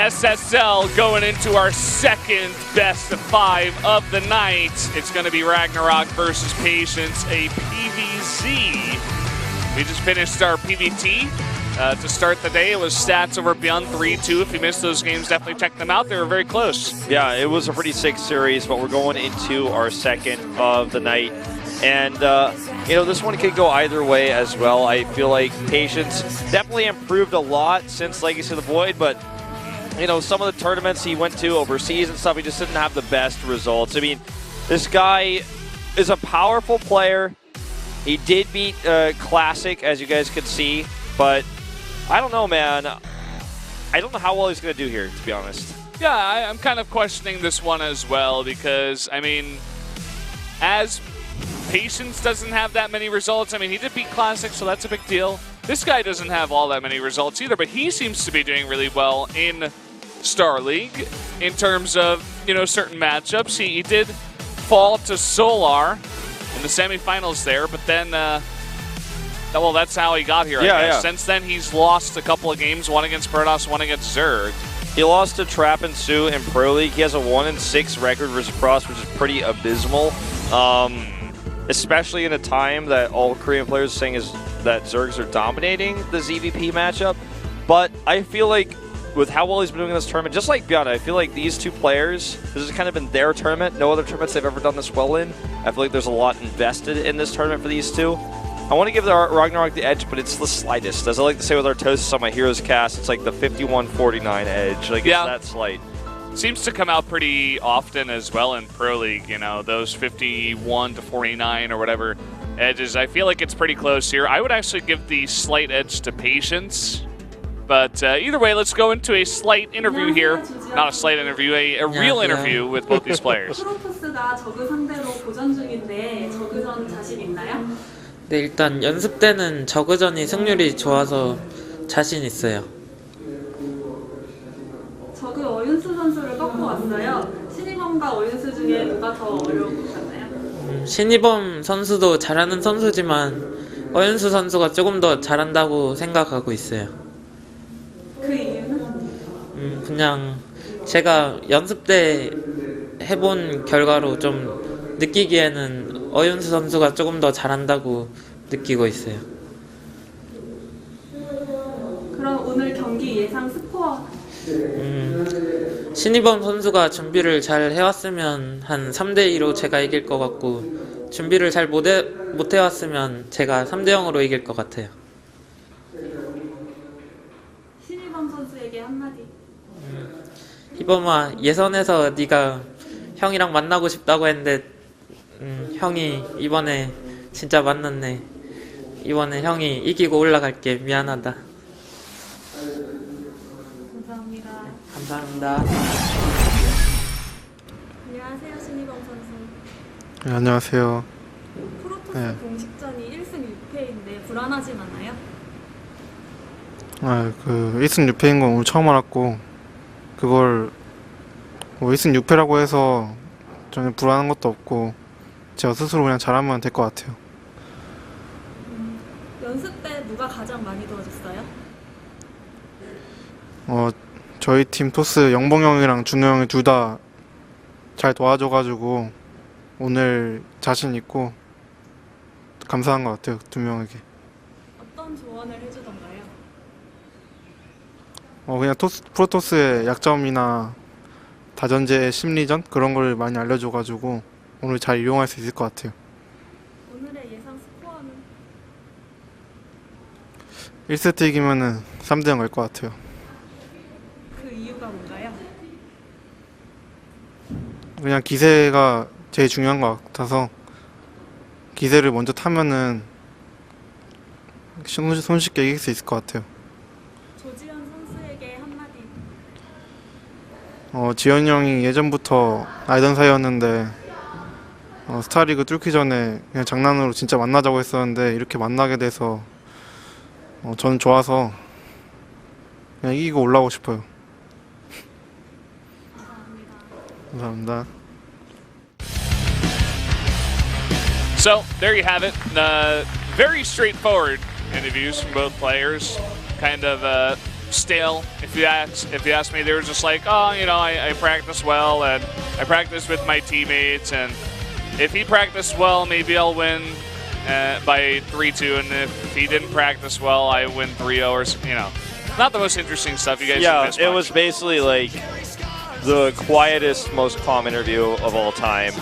SSL going into our second best of 5 of the night. It's going to be RagnaroK versus Patience, a PVZ. We just finished our PVT to start the day. It was stats over Beyond 3-2. If you missed those games, definitely check them out. They were very close. Yeah, it was a pretty sick series, but we're going into our second of the night. And, you know, this one could go either way as well. I feel like Patience definitely improved a lot since Legacy of the Void, but, you know, some of the tournaments he went to overseas and stuff, he just didn't have the best results. I mean, this guy is a powerful player. He did beat Classic, as you guys could see, but I don't know, man. I don't know how well he's going to do here, to be honest. Yeah, I'm kind of questioning this one as well because, I mean, as Patience doesn't have that many results. I mean, he did beat Classic, so that's a big deal. This guy doesn't have all that many results either, but he seems to be doing really well in Star League in terms of, you know, certain matchups. He did fall to Solar in the semifinals there, but then, well, that's how he got here, I guess. Yeah. Since then, he's lost a couple of games, one against Protoss, one against Zerg. He lost to Trap and Sue in Pro League. He has a 1-6 record versus Protoss, which is pretty abysmal. Especially in a time that all Korean players are saying is that Zergs are dominating the ZVP matchup. But I feel like with how well he's been doing in this tournament, just like Bjana, I feel like these two players, this has kind of been their tournament. No other tournaments they've ever done this well in. I feel like there's a lot invested in this tournament for these two. I want to give the RagnaroK the edge, but it's the slightest. As I like to say with Artosis on my Heroes cast, it's like the 51-49 edge. Like, yeah. It's that slight. Seems to come out pretty often as well in Pro League, you know, those 51-49 or whatever edges. I feel like it's pretty close here. I would actually give the slight edge to Patience. But either way, let's go into a slight interview here. Not a slight interview, a real interview with both these players. 네, 일단 연습 때는 저그전이 승률이 좋아서 자신 있어요. 저그 어윤수 선수를 꺾고 왔어요. 신이범과 어윤수 중에 누가 더 어려우셨나요? 신이범 선수도 잘하는 선수지만 어윤수 선수가 조금 더 잘한다고 생각하고 있어요. 그 이유는? 그냥 제가 연습 때 해본 결과로 좀 느끼기에는 어윤수 선수가 조금 더 잘한다고 느끼고 있어요. 그럼 오늘 경기 예상 스코어? 신이범 선수가 준비를 잘 해왔으면 한 3대2로 제가 이길 것 같고, 준비를 잘 못 해왔으면 제가 3대0으로 이길 것 같아요. 신이범 선수에게 한마디. 희범아, 예선에서 네가 형이랑 만나고 싶다고 했는데 형이 이번에 진짜 만났네. 이번에 형이 이기고 올라갈게. 미안하다. 감사합니다. 안녕하세요, 신이범 선수. 네, 안녕하세요. 프로토스 네. 공식전이 1승 6패인데 불안하진 않아요? 그 1승 6패인 건 오늘 처음 알았고, 그걸 뭐 1승 6패라고 해서 전혀 불안한 것도 없고, 제가 스스로 그냥 잘하면 될 것 같아요. 연습 때 누가 가장 많이 도와줬어요? 저희 팀 토스 영봉 형이랑 준호 형이 둘 다 잘 도와줘가지고 오늘 자신 있고 감사한 것 같아요, 두 명에게. 어떤 조언을 해주던가요? 그냥 프로토스의 약점이나 다전제 심리전 그런 걸 많이 알려줘가지고 오늘 잘 이용할 수 있을 것 같아요. 오늘의 예상 스코어는? 1세트 이기면은 3대0 갈 것 같아요. 그 이유가 뭔가요? 그냥 기세가 제일 중요한 것 같아서 기세를 먼저 타면은 손쉽게 이길 수 있을 것 같아요. 조지현 선수에게 한마디. 지현이 형이 예전부터 알던 사이였는데 스타리그 뚫기 전에 그냥 장난으로 진짜 만나자고 했었는데 이렇게 만나게 돼서 저는 좋아서 그냥 이기고 올라오고 싶어요. 감사합니다. So there you have it. Very straightforward interviews from both players. Kind of stale. If you ask me, they were just like, oh, you know, I practice well and I practice with my teammates, and if he practiced well, maybe I'll win by 3-2, and if he didn't practice well, I win 3-0, or you know, not the most interesting stuff you guys. Yeah, it was basically like the quietest, most calm interview of all time.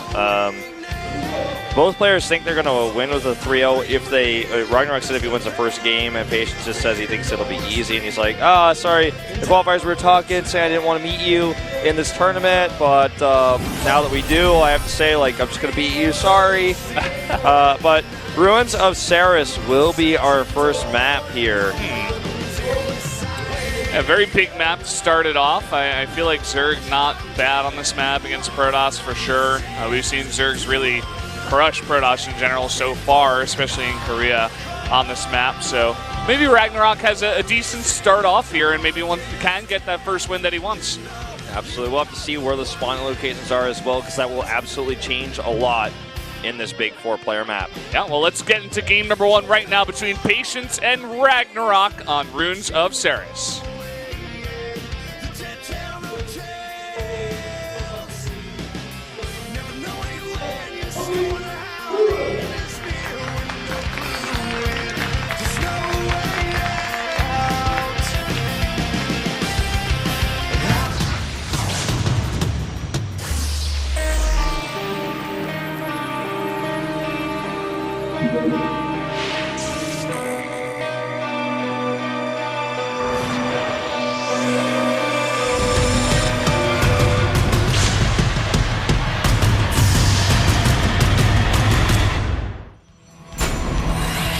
Both players think they're going to win with a 3-0 if they. RagnaroK said if he wins the first game, and Patience just says he thinks it'll be easy, and he's like, "Ah, sorry, the qualifiers were talking, saying I didn't want to meet you in this tournament, but now that we do, I have to say, like, I'm just going to beat you. Sorry." But Ruins of Ceres will be our first map here. A very big map to start it off. I feel like Zerg not bad on this map against Protoss for sure. We've seen Zergs really crush Protoss in general so far, especially in Korea on this map. So maybe RagnaroK has a decent start off here, and maybe one can get that first win that he wants. Absolutely. We'll have to see where the spawning locations are as well, because that will absolutely change a lot in this big 4-player map. Yeah, well, let's get into game number 1 right now between Patience and RagnaroK on Runes of Ceres.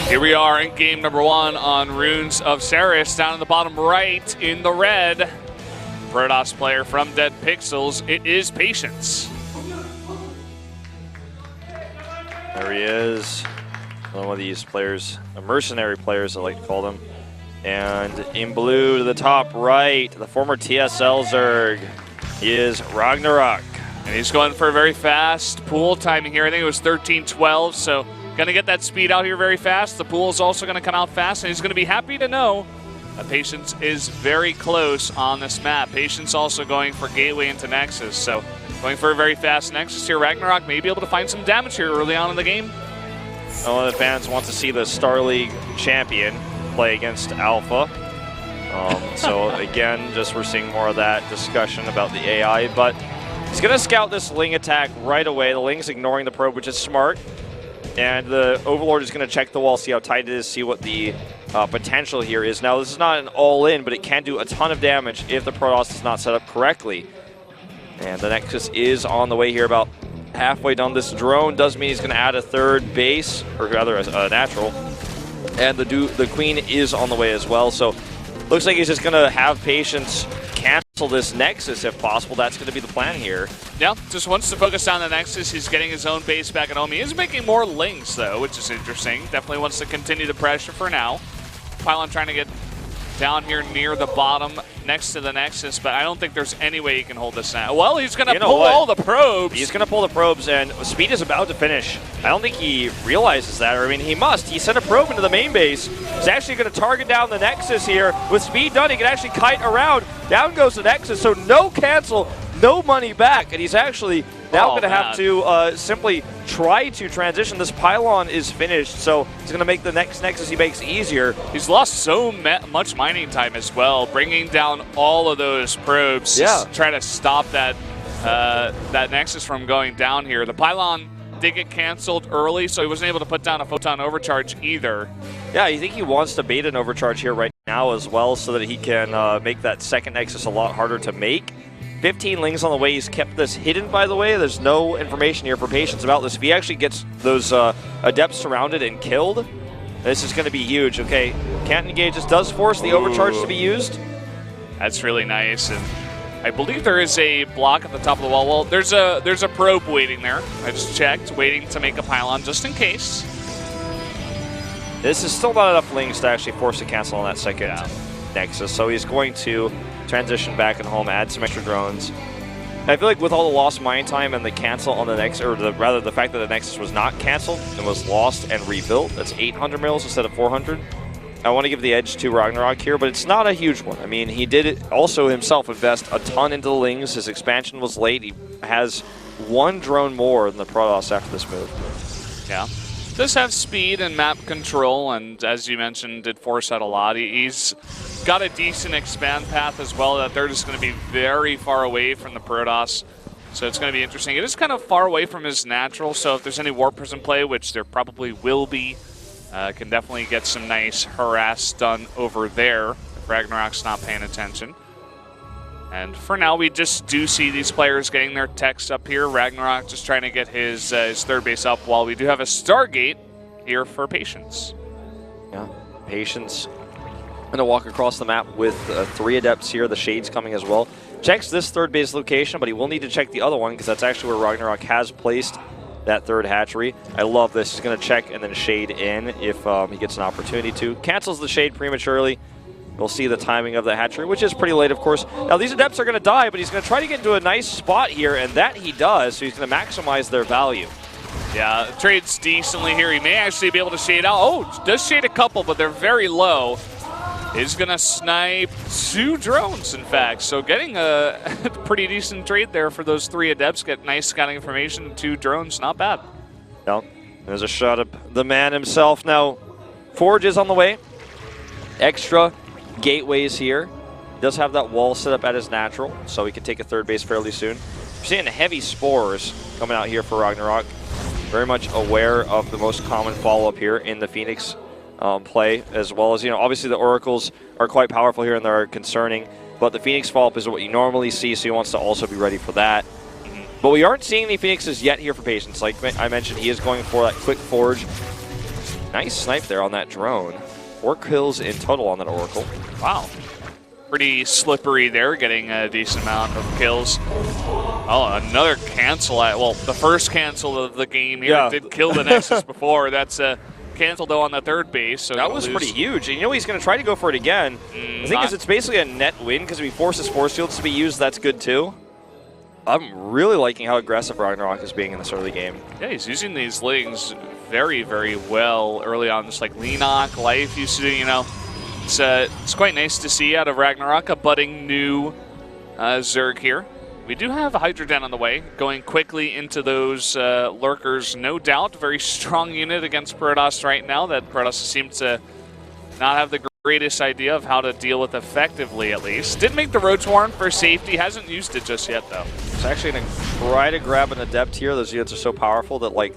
Here we are in game number 1 on Runes of Ceres. Down in the bottom right in the red, Protoss player from Dead Pixels. It is Patience. There he is. One of these players, mercenary players I like to call them. And in blue to the top right, the former TSL Zerg is RagnaroK. And he's going for a very fast pool timing here. I think it was 13-12, so going to get that speed out here very fast. The pool is also going to come out fast, and he's going to be happy to know that Patience is very close on this map. Patience also going for Gateway into Nexus, so going for a very fast Nexus here. RagnaroK may be able to find some damage here early on in the game. One of the fans wants to see the Star League champion play against Alpha. So again, just we're seeing more of that discussion about the AI, but he's going to scout this Ling attack right away. The Ling's ignoring the probe, which is smart. And the Overlord is going to check the wall, see how tight it is, see what the potential here is. Now, this is not an all-in, but it can do a ton of damage if the Protoss is not set up correctly. And the Nexus is on the way here, about halfway done. This drone does mean he's going to add a third base, or rather a natural. And the Queen is on the way as well. So looks like he's just going to have Patience cancel this Nexus if possible. That's going to be the plan here. Yeah, just wants to focus on the Nexus. He's getting his own base back at home. He is making more Lings, though, which is interesting. Definitely wants to continue the pressure for now. Pylon trying to get down here near the bottom next to the Nexus, but I don't think there's any way he can hold this now. Well, he's going to pull all the probes. He's going to pull the probes, and Speed is about to finish. I don't think he realizes that, or I mean, he must. He sent a probe into the main base. He's actually going to target down the Nexus here. With Speed done, he can actually kite around. Down goes the Nexus, so no cancel, no money back, and he's actually now going to have to simply try to transition. This pylon is finished, so he's going to make the next Nexus he makes easier. He's lost so much mining time as well, bringing down all of those probes to try to stop that that Nexus from going down here. The pylon did get canceled early, so he wasn't able to put down a photon overcharge either. Yeah, I think he wants to bait an overcharge here right now as well, so that he can make that second Nexus a lot harder to make. 15 Lings on the way. He's kept this hidden, by the way. There's no information here for Patience about this. If he actually gets those Adepts surrounded and killed, this is going to be huge. Okay, can't engage. This does force the overcharge to be used. That's really nice. And I believe there is a block at the top of the wall. Well, there's a probe waiting there. I just checked, waiting to make a pylon just in case. This is still not enough Lings to actually force a cancel on that second Nexus, so he's going to transition back at home, add some extra drones. And I feel like with all the lost mine time and the cancel on the Nexus, or rather the fact that the Nexus was not canceled and was lost and rebuilt, that's 800 mils instead of 400. I want to give the edge to RagnaroK here, but it's not a huge one. I mean, he did also himself invest a ton into the Lings. His expansion was late. He has 1 drone more than the Protoss after this move. Yeah. Does have speed and map control, and as you mentioned, did force out a lot. He's got a decent expand path as well that they're just going to be very far away from the Protoss. So it's going to be interesting. It is kind of far away from his natural, so if there's any Warpers in play, which there probably will be, can definitely get some nice harass done over there if RagnaroK's not paying attention. And for now, we just do see these players getting their techs up here. RagnaroK just trying to get his third base up while we do have a Stargate here for Patience. Yeah, Patience going to walk across the map with 3 Adepts here. The Shade's coming as well. Checks this third base location, but he will need to check the other one because that's actually where RagnaroK has placed that third hatchery. I love this. He's going to check and then Shade in if he gets an opportunity to. Cancels the Shade prematurely. We'll see the timing of the hatchery, which is pretty late, of course. Now, these Adepts are going to die, but he's going to try to get into a nice spot here, and that he does, so he's going to maximize their value. Yeah, trades decently here. He may actually be able to shade out. Oh, does shade a couple, but they're very low. Is going to snipe 2 drones, in fact. So getting a pretty decent trade there for those 3 Adepts. Get nice scouting information, 2 drones, not bad. Well, there's a shot of the man himself. Now, Forge is on the way. Extra gateways here. He does have that wall set up at his natural, so he can take a third base fairly soon. We're seeing heavy spores coming out here for RagnaroK. Very much aware of the most common follow-up here in the Phoenix play, as well as, obviously the Oracles are quite powerful here and they're concerning, but the Phoenix follow-up is what you normally see, so he wants to also be ready for that. But we aren't seeing any Phoenixes yet here for Patience. Like I mentioned, he is going for that quick Forge. Nice snipe there on that drone. 4 kills in total on that Oracle. Wow. Pretty slippery there, getting a decent amount of kills. Oh, another cancel. Well, the first cancel of the game here. Yeah. Did kill the Nexus before. That's a cancel, though, on the third base. So that was pretty huge. And he's going to try to go for it again. The thing is, it's basically a net win because if he forces force fields to be used, that's good too. I'm really liking how aggressive RagnaroK is being in this early game. Yeah, he's using these Lings very, very well early on. Just like Leenock, Life, you see, it's quite nice to see out of RagnaroK, a budding new Zerg here. We do have a Hydra Den on the way, going quickly into those lurkers, no doubt. Very strong unit against Protoss right now that Protoss seems to not have the greatest idea of how to deal with effectively, at least. Did make the Roach Warren for safety, hasn't used it just yet, though. It's actually going to try to grab an Adept here. Those units are so powerful that like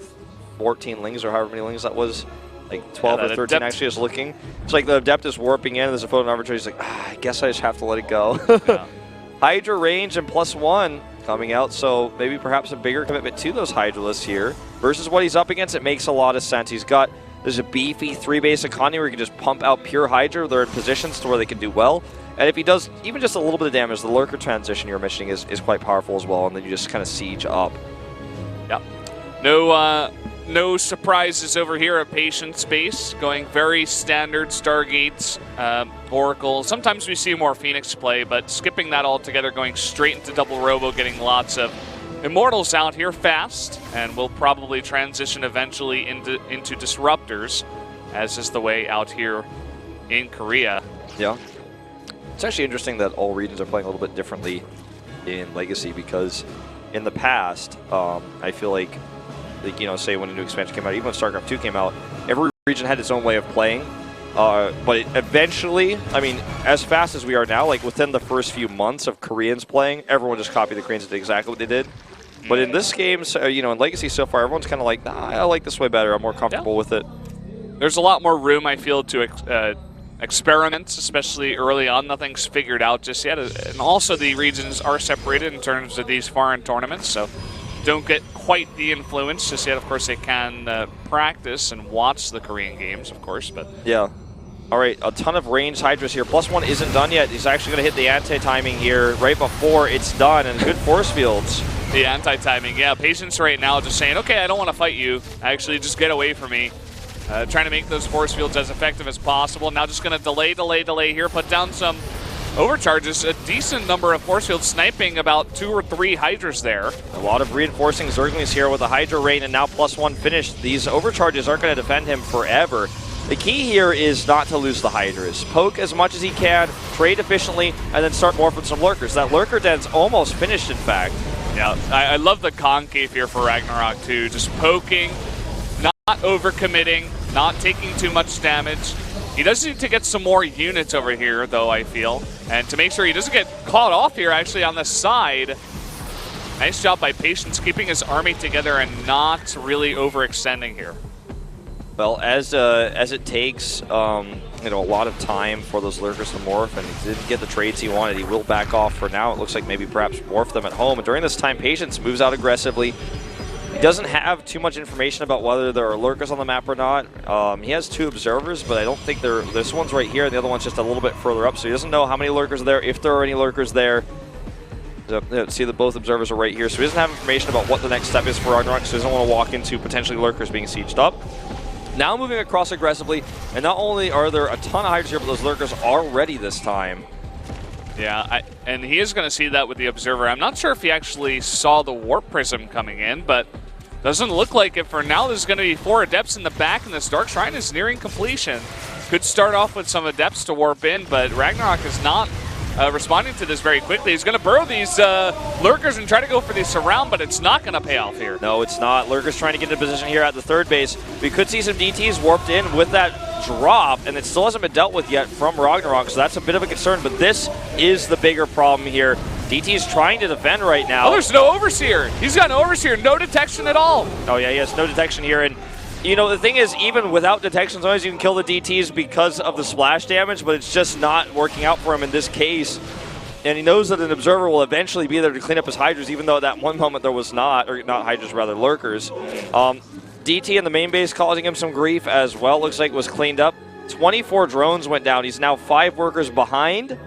14 Lings or however many Lings that was, like 12 or 13 Adept actually is looking. It's like the Adept is warping in, there's a photo arbitrary, he's like, I guess I just have to let it go. Yeah. Hydra range and +1 coming out, so maybe perhaps a bigger commitment to those Hydralists here. Versus what he's up against, it makes a lot of sense. There's a beefy 3-base economy where he can just pump out pure Hydra. They're in positions to where they can do well. And if he does even just a little bit of damage, the Lurker transition you're mentioning is quite powerful as well, and then you just kind of siege up. Yeah. No surprises over here at Patience base. Going very standard Stargates, Oracle. Sometimes we see more Phoenix play, but skipping that altogether, going straight into double Robo, getting lots of Immortals out here fast, and we'll probably transition eventually into Disruptors, as is the way out here in Korea. Yeah. It's actually interesting that all regions are playing a little bit differently in Legacy, because in the past, I feel like, say when a new expansion came out, even when Starcraft 2 came out, every region had its own way of playing. But eventually, I mean, as fast as we are now, like within the first few months of Koreans playing, everyone just copied the Koreans and did exactly what they did. But in this game, in Legacy so far, everyone's kind of like, nah, I like this way better. I'm more comfortable with it. There's a lot more room, I feel, to experiment, especially early on. Nothing's figured out just yet. And also the regions are separated in terms of these foreign tournaments, so don't get quite the influence just yet. Of course, they can practice and watch the Korean games, of course. But yeah. All right, a ton of ranged Hydras here. +1 isn't done yet. He's actually going to hit the anti-timing here right before it's done, and good force fields. The anti-timing, yeah. Patience right now just saying, okay, I don't want to fight you. Actually, just get away from me. Trying to make those force fields as effective as possible. Now just going to delay here, put down some overcharges. A decent number of force fields, sniping about 2 or 3 Hydras there. A lot of reinforcing Zerglings here with a Hydra rain, and now +1 finished. These overcharges aren't going to defend him forever. The key here is not to lose the Hydras. Poke as much as he can, trade efficiently, and then start morphing some Lurkers. That Lurker den's almost finished, in fact. Yeah, I love the concave here for RagnaroK too. Just poking, not overcommitting, not taking too much damage. He does need to get some more units over here, though, I feel. And to make sure he doesn't get caught off here, actually, on the side. Nice job by Patience keeping his army together and not really overextending here. Well, as it takes you know, a lot of time for those Lurkers to morph, and he didn't get the trades he wanted, he will back off for now. It looks like maybe perhaps morph them at home. And during this time, Patience moves out aggressively. He doesn't have too much information about whether there are Lurkers on the map or not. He has 2 observers, but I don't think this one's right here, and the other one's just a little bit further up, so he doesn't know how many Lurkers are there, if there are any Lurkers there. See that both observers are right here, so he doesn't have information about what the next step is for RagnaroK, so he doesn't want to walk into potentially Lurkers being sieged up. Now moving across aggressively, and not only are there a ton of Hydras here, but those Lurkers are ready this time. Yeah, and he is going to see that with the Observer. I'm not sure if he actually saw the Warp Prism coming in, but doesn't look like it for now. There's going to be 4 Adepts in the back, and this Dark Shrine is nearing completion. Could start off with some Adepts to warp in, but RagnaroK is not responding to this very quickly. He's going to burrow these Lurkers and try to go for the surround, but it's not going to pay off here. No, it's not. Lurkers trying to get into position here at the 3rd base. We could see some DTs warped in with that drop, and it still hasn't been dealt with yet from RagnaroK, so that's a bit of a concern, but this is the bigger problem here. DT's trying to defend right now. Oh, there's no Overseer. He's got no Overseer, no detection at all. Oh yeah, he has no detection here, and you know, the thing is, even without detection, sometimes you can kill the DTs because of the splash damage, but it's just not working out for him in this case. And he knows that an Observer will eventually be there to clean up his Hydras, even though at that one moment there was not, or not Hydras, rather Lurkers. DT in the main base causing him some grief as well. Looks like it was cleaned up. 24 drones went down. He's now 5 workers behind.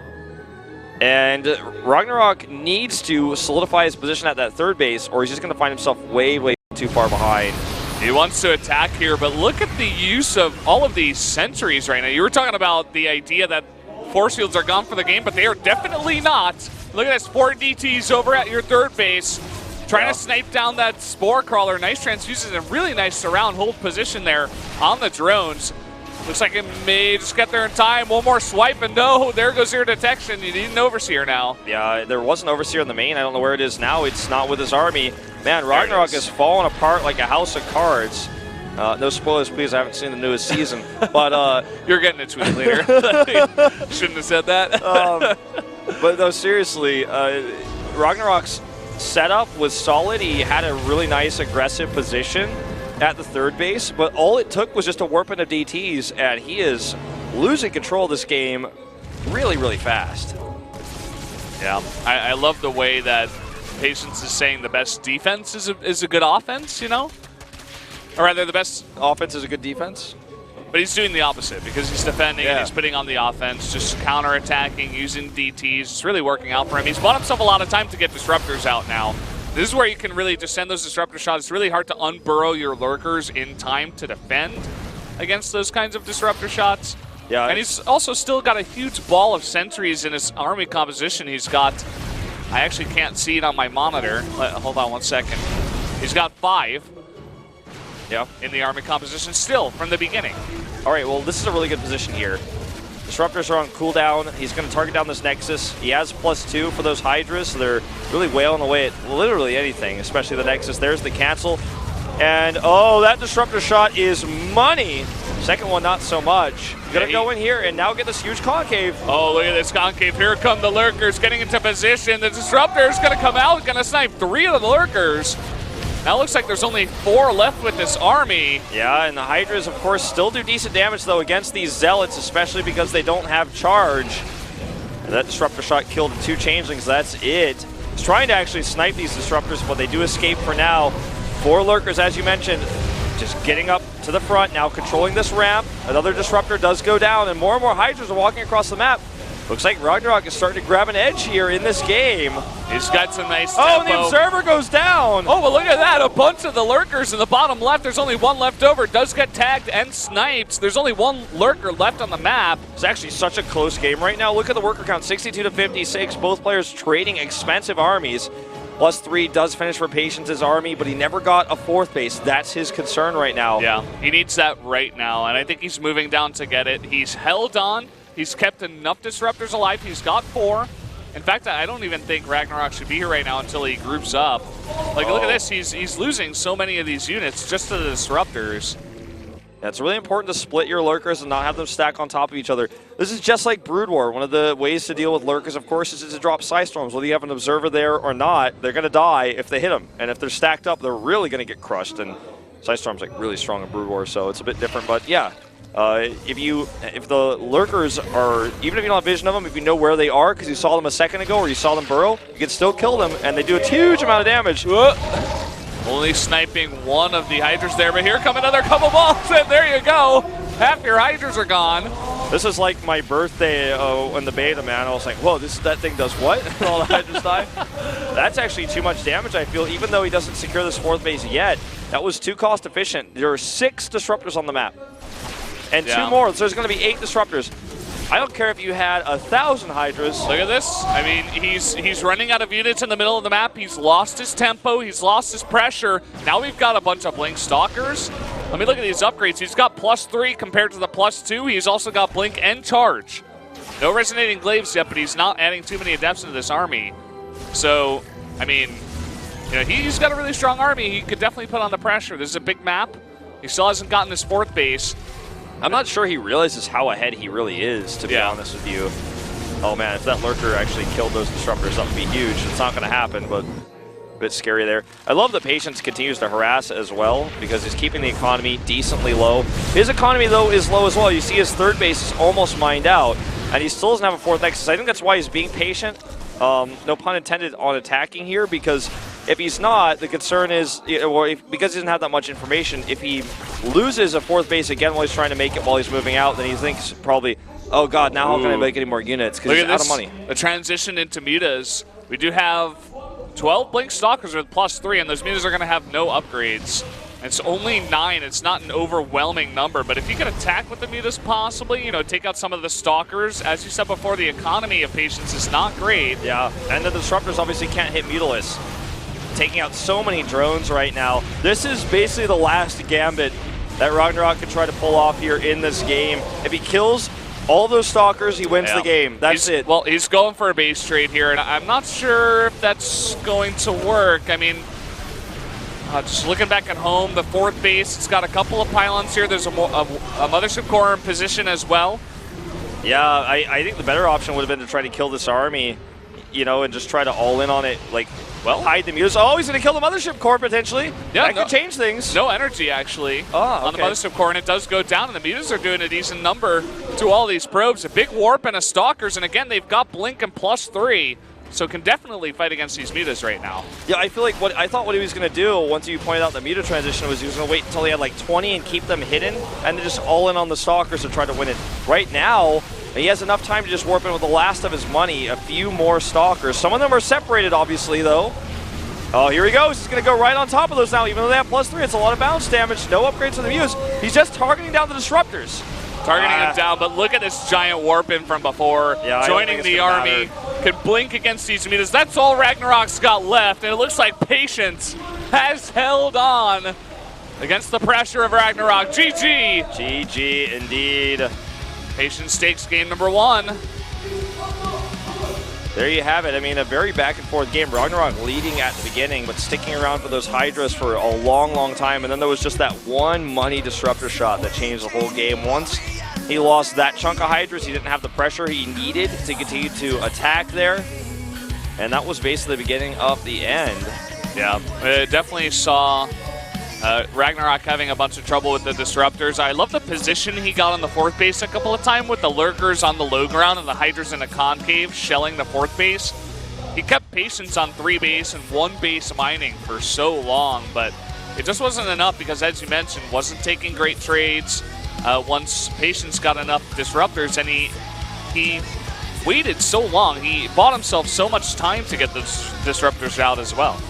And RagnaroK needs to solidify his position at that 3rd base, or he's just going to find himself way, way too far behind. He wants to attack here, but look at the use of all of these sentries right now. You were talking about the idea that force fields are gone for the game, but they are definitely not. Look at this, 4 DTs over at your 3rd base, trying to snipe down that Spore Crawler. Nice transfuses and really nice surround hold position there on the drones. Looks like it may just get there in time. One more swipe, and no, there goes your detection. You need an Overseer now. Yeah, there was an Overseer in the main. I don't know where it is now. It's not with his army. Man, RagnaroK is falling apart like a house of cards. No spoilers, please. I haven't seen the newest season. But you're getting a tweet later. Shouldn't have said that. But no, seriously, RagnaroK's setup was solid. He had a really nice aggressive position at the 3rd base, but all it took was just a warp into DTs, and he is losing control of this game really, really fast. Yeah, I love the way that Patience is saying the best defense is a good offense, you know? Or rather, the best offense is a good defense. But he's doing the opposite because he's defending and he's putting on the offense, just counter-attacking, using DTs. It's really working out for him. He's bought himself a lot of time to get Disruptors out now. This is where you can really just send those Disruptor shots. It's really hard to unburrow your Lurkers in time to defend against those kinds of Disruptor shots. Yeah, and he's also still got a huge ball of sentries in his army composition. He's got, I actually can't see it on my monitor. Hold on one second. He's got 5 in the army composition still from the beginning. All right, well, this is a really good position here. Disruptors are on cooldown. He's going to target down this Nexus. He has +2 for those Hydras, so they're really wailing away at literally anything, especially the Nexus. There's the cancel. And, oh, that Disruptor shot is money. Second one, not so much. Going to go in here and now get this huge concave. Oh, look at this concave. Here come the Lurkers getting into position. The Disruptor is going to come out, going to snipe 3 of the Lurkers. Now it looks like there's only 4 left with this army. Yeah, and the Hydras, of course, still do decent damage, though, against these Zealots, especially because they don't have charge. And that Disruptor shot killed 2 Changelings. That's it. He's trying to actually snipe these Disruptors, but they do escape for now. 4 Lurkers, as you mentioned, just getting up to the front, now controlling this ramp. Another Disruptor does go down, and more Hydras are walking across the map. Looks like RagnaroK is starting to grab an edge here in this game. He's got some nice tempo. Oh, and the Observer goes down. Oh, but look at that. A bunch of the Lurkers in the bottom left. There's only 1 left over. Does get tagged and sniped. There's only 1 Lurker left on the map. It's actually such a close game right now. Look at the worker count, 62 to 56. Both players trading expensive armies. +3 does finish for Patience's army, but he never got a 4th base. That's his concern right now. Yeah, he needs that right now, and I think he's moving down to get it. He's held on. He's kept enough disruptors alive. He's got 4. In fact, I don't even think RagnaroK should be here right now until he groups up. Like, look at this. He's losing so many of these units just to the disruptors. Yeah, it's really important to split your lurkers and not have them stack on top of each other. This is just like Brood War. One of the ways to deal with lurkers, of course, is to drop Psystorms. Whether you have an observer there or not, they're going to die if they hit them. And if they're stacked up, they're really going to get crushed. And Psystorm's like really strong in Brood War, so it's a bit different. But yeah, if the lurkers are, even if you don't have vision of them, if you know where they are because you saw them a second ago or you saw them burrow, you can still kill them, and they do a huge amount of damage. Only sniping one of the Hydras there, but here come another couple balls, and there you go. Half your Hydras are gone. This is like my birthday in the beta, man. I was like, whoa, that thing does what? All the Hydras die? That's actually too much damage, I feel, even though he doesn't secure this 4th base yet. That was too cost efficient. There are 6 disruptors on the map. And 2 more, so there's going to be 8 disruptors. I don't care if you had 1,000 Hydras. Look at this. I mean, he's running out of units in the middle of the map. He's lost his tempo. He's lost his pressure. Now we've got a bunch of Blink Stalkers. I mean, look at these upgrades. He's got +3 compared to the +2. He's also got Blink and Charge. No Resonating Glaives yet, but he's not adding too many Adepts into this army. So, I mean, you know, he's got a really strong army. He could definitely put on the pressure. This is a big map. He still hasn't gotten his 4th base. I'm not sure he realizes how ahead he really is, to be honest with you. Oh man, if that lurker actually killed those disruptors, that would be huge. It's not going to happen, but a bit scary there. I love that Patience continues to harass as well, because he's keeping the economy decently low. His economy, though, is low as well. You see his 3rd base is almost mined out, and he still doesn't have a 4th nexus. I think that's why he's being patient. No pun intended on attacking here, because if he's not, the concern is, because he doesn't have that much information, if he loses a 4th base again while he's trying to make it while he's moving out, then he thinks probably, oh god, now how can I make any more units, because he's out of money. The transition into mutas. We do have 12 Blink Stalkers with +3, and those mutas are going to have no upgrades. It's only 9. It's not an overwhelming number, but if you can attack with the mutas possibly, you know, take out some of the Stalkers. As you said before, the economy of Patience is not great. Yeah, and the disruptors obviously can't hit Mutalisk. Taking out so many drones right now. This is basically the last gambit that RagnaroK can try to pull off here in this game. If he kills all those Stalkers, he wins the game. That's it. Well, he's going for a base trade here, and I'm not sure if that's going to work. I mean, just looking back at home, the 4th base, it's got a couple of pylons here. There's a Mothership Core in position as well. Yeah, I think the better option would have been to try to kill this army, you know, and just try to all in on it, like, well, hide the mutas. Oh, he's going to kill the Mothership Core, potentially. Yeah, that could change things. No energy, actually, on the Mothership Core, and it does go down, and the mutas are doing a decent number to all these probes. A big warp and a Stalkers, and again, they've got Blink and +3, so can definitely fight against these mutas right now. Yeah, I feel like what he was going to do, once you pointed out the muta transition, was he was going to wait until he had like 20 and keep them hidden, and then just all in on the Stalkers to try to win it. Right now, he has enough time to just warp in with the last of his money, a few more Stalkers. Some of them are separated, obviously, though. Oh, here he goes. He's going to go right on top of those now. Even though they have +3, it's a lot of bounce damage. No upgrades to the Muse. He's just targeting down the disruptors. Targeting him down, but look at this giant warp in from before. Yeah, joining the army. Could blink against these mutas. That's all RagnaroK's got left, and it looks like Patience has held on against the pressure of RagnaroK. GG! GG, indeed. Patience takes game number 1. There you have it. I mean, a very back-and-forth game. RagnaroK leading at the beginning, but sticking around for those Hydras for a long, long time. And then there was just that one money disruptor shot that changed the whole game. Once he lost that chunk of Hydras, he didn't have the pressure he needed to continue to attack there. And that was basically the beginning of the end. Yeah, it definitely saw RagnaroK having a bunch of trouble with the disruptors. I love the position he got on the 4th base a couple of times with the lurkers on the low ground and the Hydras in the concave shelling the 4th base. He kept Patience on 3 base and 1 base mining for so long, but it just wasn't enough because, as you mentioned, wasn't taking great trades. Once Patience got enough disruptors, and he waited so long, he bought himself so much time to get those disruptors out as well.